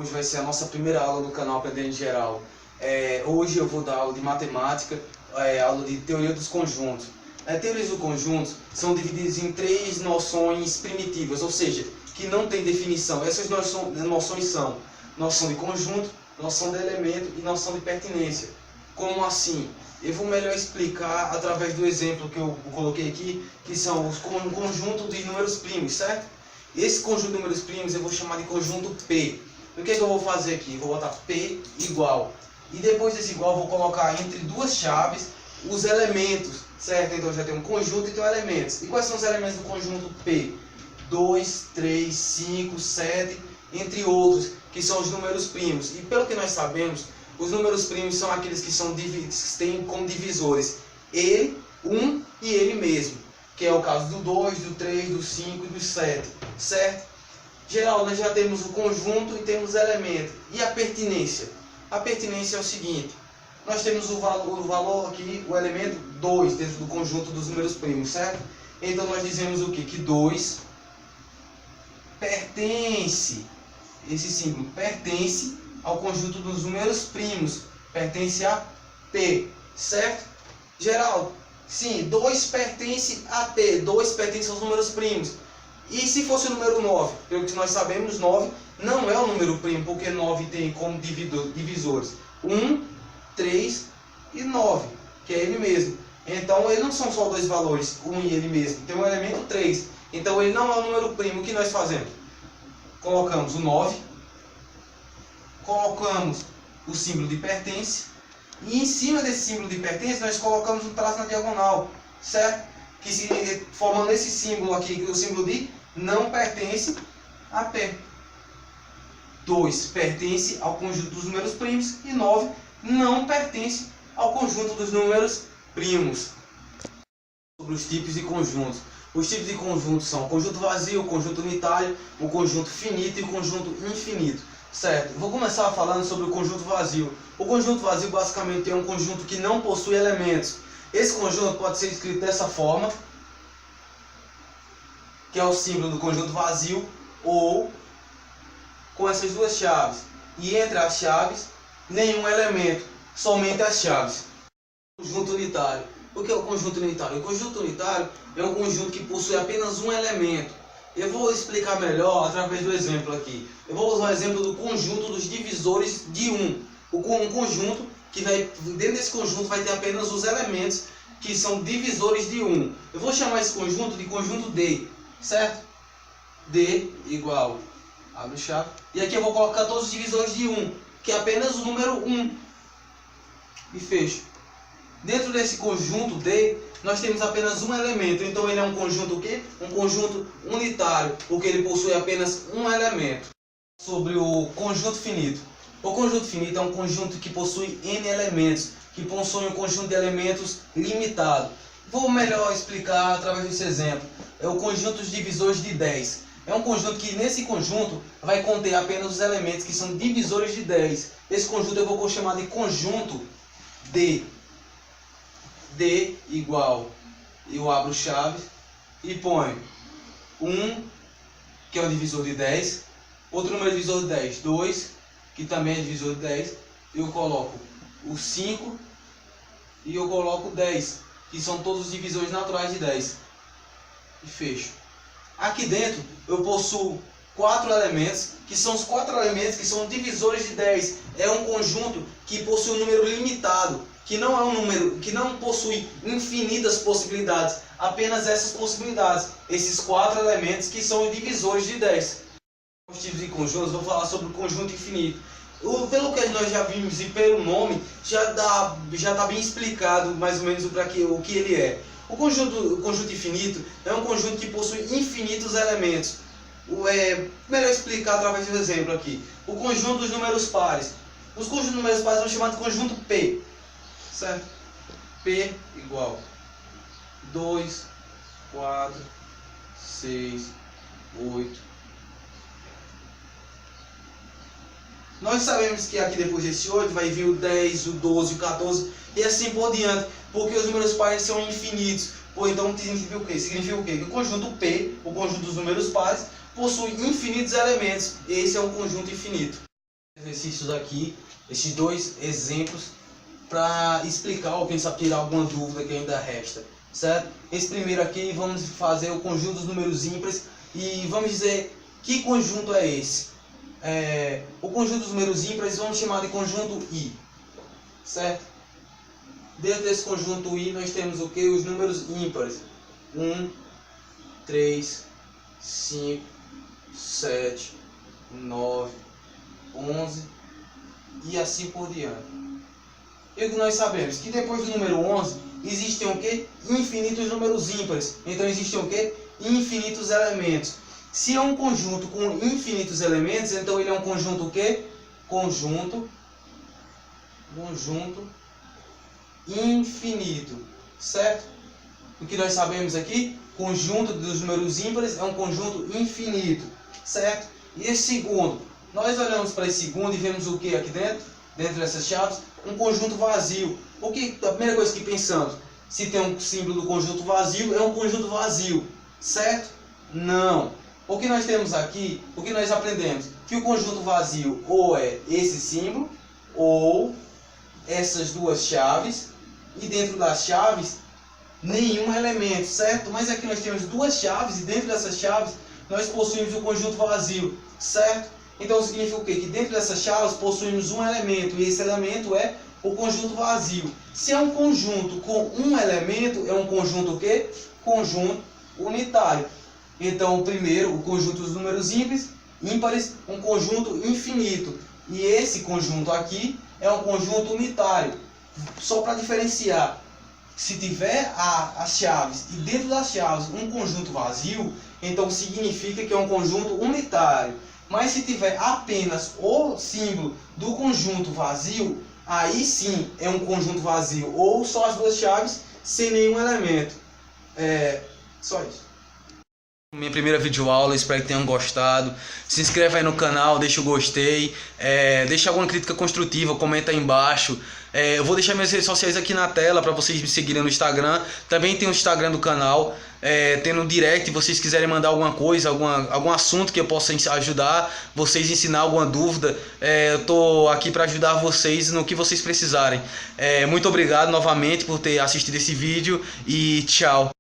hoje vai ser a nossa primeira aula do canal Aprendendo em Geral. Hoje eu vou dar aula de matemática, aula de teoria dos conjuntos. Teorias dos conjuntos são divididas em três noções primitivas, ou seja, que não tem definição. Essas noções são noção de conjunto, noção de elemento e noção de pertinência. Como assim? Eu vou melhor explicar através do exemplo que eu coloquei aqui, que são os conjuntos de números primos, certo? Esse conjunto de números primos eu vou chamar de conjunto P. O que é que eu vou fazer aqui? Eu vou botar P igual. E depois desse igual eu vou colocar entre duas chaves os elementos, certo? Então já tem um conjunto e tem elementos. E quais são os elementos do conjunto P? 2, 3, 5, 7, entre outros, que são os números primos. E pelo que nós sabemos, os números primos são aqueles que têm como divisores ele, 1 e ele mesmo, que é o caso do 2, do 3, do 5 e do 7, certo? Geral, nós já temos o conjunto e temos o elemento. E a pertinência? A pertinência é o seguinte: nós temos o valor aqui, o elemento 2 dentro do conjunto dos números primos, certo? Então nós dizemos o quê? Que 2 pertence, esse símbolo pertence ao conjunto dos números primos, pertence a P, certo? Geraldo, sim, 2 pertence a P, 2 pertence aos números primos. E se fosse o número 9? Pelo que nós sabemos, 9 não é um número primo, porque 9 tem como divisores 1, 3 e 9, que é ele mesmo. Então, eles não são só dois valores, 1 e ele mesmo, tem um elemento 3. Então, ele não é um número primo. O que nós fazemos? Colocamos o 9, colocamos o símbolo de pertence, e em cima desse símbolo de pertence nós colocamos um traço na diagonal, certo? Formando esse símbolo aqui, que é o símbolo de não pertence a P. 2 pertence ao conjunto dos números primos e 9 não pertence ao conjunto dos números primos. Sobre os tipos de conjuntos. Os tipos de conjuntos são o conjunto vazio, o conjunto unitário, o conjunto finito e o conjunto infinito. Certo? Vou começar falando sobre o conjunto vazio. O conjunto vazio basicamente é um conjunto que não possui elementos. Esse conjunto pode ser escrito dessa forma, que é o símbolo do conjunto vazio, ou com essas duas chaves. E entre as chaves, nenhum elemento, somente as chaves. Conjunto unitário. O que é o conjunto unitário? O conjunto unitário é um conjunto que possui apenas um elemento. Eu vou explicar melhor através do exemplo aqui. Eu vou usar o exemplo do conjunto dos divisores de 1. Um conjunto que dentro desse conjunto vai ter apenas os elementos que são divisores de 1. Eu vou chamar esse conjunto de conjunto D, certo? D igual, abre o chave, e aqui eu vou colocar todos os divisores de 1, que é apenas o número 1, e fecho. Dentro desse conjunto D, nós temos apenas um elemento, então ele é um conjunto o quê? Um conjunto unitário, porque ele possui apenas um elemento. Sobre o conjunto finito. O conjunto finito é um conjunto que possui N elementos, que possui um conjunto de elementos limitado. Vou melhor explicar através desse exemplo. É o conjunto de divisores de 10. É um conjunto que nesse conjunto vai conter apenas os elementos que são divisores de 10. Esse conjunto eu vou chamar de conjunto D. D igual, eu abro chave e ponho 1, que é o divisor de 10, outro número divisor de 10, 2, que também é divisor de 10, eu coloco o 5 e eu coloco 10, que são todos os divisores naturais de 10, e fecho. Aqui dentro eu possuo 4 elementos, que são os 4 elementos que são divisores de 10. É um conjunto que possui um número limitado, que não é um número, que não possui infinitas possibilidades, apenas essas possibilidades, esses 4 elementos que são divisores de 10. Os tipos de conjuntos, vou falar sobre o conjunto infinito. Pelo que nós já vimos e pelo nome, já está bem explicado mais ou menos o que ele é. O conjunto infinito é um conjunto que possui infinitos elementos. Melhor explicar através do exemplo aqui. O conjunto dos números pares. Os conjuntos de números pares são chamados de conjunto P. Certo? P igual 2, 4, 6, 8. Nós sabemos que aqui depois desse 8 vai vir o 10, o 12, o 14 e assim por diante, porque os números pares são infinitos. Então significa o quê? Significa o quê? Que o conjunto P, o conjunto dos números pares, possui infinitos elementos. Esse é um conjunto infinito. Exercícios aqui, esses dois exemplos, para explicar ou pensar tirar alguma dúvida que ainda resta, certo? Esse primeiro aqui vamos fazer o conjunto dos números ímpares e vamos dizer que conjunto é esse. O conjunto dos números ímpares vamos chamar de conjunto I, certo? Dentro desse conjunto I nós temos o que? Os números ímpares. 1, 3, 5, 7, 9, 11 e assim por diante. E o que nós sabemos? Que depois do número 11 existem o que? Infinitos números ímpares. Então existem o que? Infinitos elementos. Se é um conjunto com infinitos elementos, então ele é um conjunto o que? Conjunto infinito, certo? O que nós sabemos aqui? Conjunto dos números ímpares é um conjunto infinito, certo? E esse segundo, nós olhamos para esse segundo e vemos o que aqui dentro? Dentro dessas chaves, um conjunto vazio. A primeira coisa que pensamos, se tem um símbolo do conjunto vazio, é um conjunto vazio, certo? Não. O que nós temos aqui, o que nós aprendemos? Que o conjunto vazio ou é esse símbolo, ou essas duas chaves, e dentro das chaves, nenhum elemento, certo? Mas aqui nós temos duas chaves, e dentro dessas chaves, nós possuímos o conjunto vazio, certo? Então significa o quê? Que dentro dessas chaves possuímos um elemento, e esse elemento é o conjunto vazio. Se é um conjunto com um elemento, é um conjunto o quê? Conjunto unitário. Então, primeiro, o conjunto dos números ímpares, um conjunto infinito. E esse conjunto aqui é um conjunto unitário. Só para diferenciar, se tiver as chaves e dentro das chaves um conjunto vazio, então significa que é um conjunto unitário. Mas se tiver apenas o símbolo do conjunto vazio, aí sim é um conjunto vazio, ou só as duas chaves sem nenhum elemento. Só isso. Minha primeira videoaula, espero que tenham gostado. Se inscreve aí no canal, deixa o gostei, deixa alguma crítica construtiva, comenta aí embaixo. Eu vou deixar minhas redes sociais aqui na tela para vocês me seguirem no Instagram. Também tem o Instagram do canal, tem no direct, se vocês quiserem mandar alguma coisa, algum assunto que eu possa ajudar, vocês ensinar alguma dúvida, eu tô aqui para ajudar vocês no que vocês precisarem. Muito obrigado novamente por ter assistido esse vídeo e tchau.